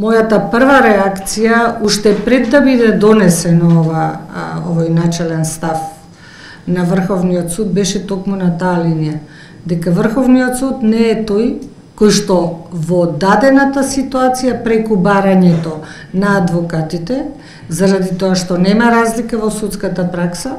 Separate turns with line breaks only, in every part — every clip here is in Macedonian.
Мојата прва реакција, уште пред да биде донесено овој начелен став на Врховниот суд, беше токму на таа линија, дека Врховниот суд не е тој кој што во дадената ситуација преку барањето на адвокатите, заради тоа што нема разлика во судската пракса,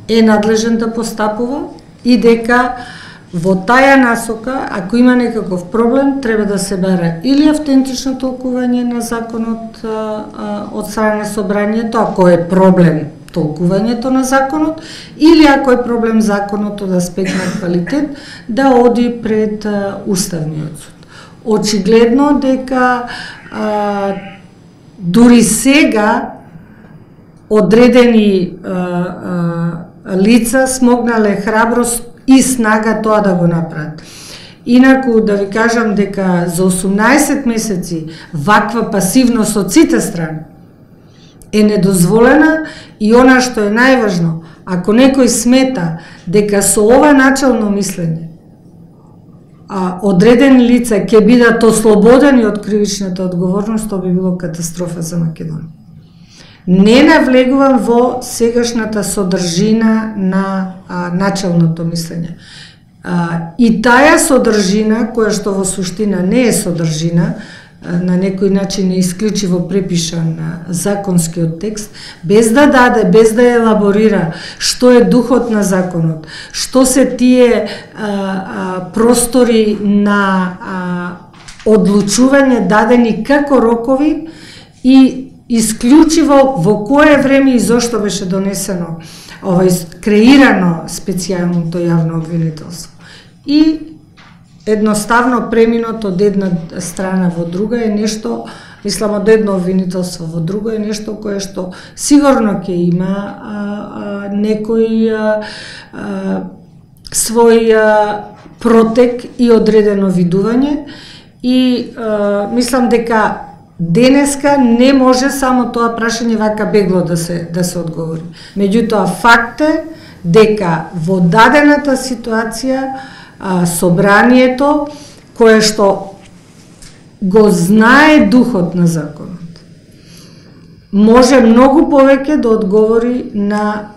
е надлежен да постапува и дека во таја насока, ако има некаков проблем, треба да се бара или автентично толкување на законот од страна на собранието, ако е проблем толкувањето на законот, или ако е проблем законот од аспект на квалитет, да оди пред Уставниот суд. Очигледно дека дури сега одредени лица смогнале храброст и снага тоа да го направат. Инаку да ви кажам дека за 18 месеци ваква пасивност од сите страни е недозволена и она што е најважно, ако некој смета дека со ова начелно мислење одредени лица ќе бидат ослободени од кривичната одговорност, тоа би било катастрофа за Македонија. Не навлегувам во сегашната содржина на начелното мислење. И таа содржина, која што во суштина не е содржина, на некој начин е исклучиво препишан законскиот текст, без да даде, без да елаборира што е духот на законот, што се тие простори на одлучување дадени како рокови и исклучиво во кое време и зошто беше донесено, креирано специјалното јавно обвинителство. И едноставно преминот од една страна во друга е нешто, мислам од едно обвинителство во друго е нешто кое што сигурно ќе има некој свој протек и одредено видување и мислам дека денеска не може само тоа прашање вака бегло да се одговори. Меѓутоа факт е дека во дадената ситуација собранието, кое што го знае духот на законот, може многу повеќе да одговори на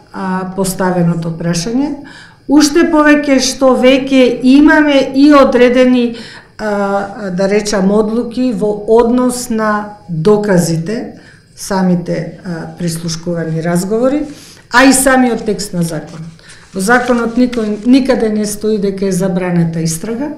поставеното прашање, уште повеќе што веќе имаме и одредени да речам одлуки во однос на доказите, самите прислушкувани разговори, а и самиот текст на законот. Во законот никаде не стои дека е забранета истрага.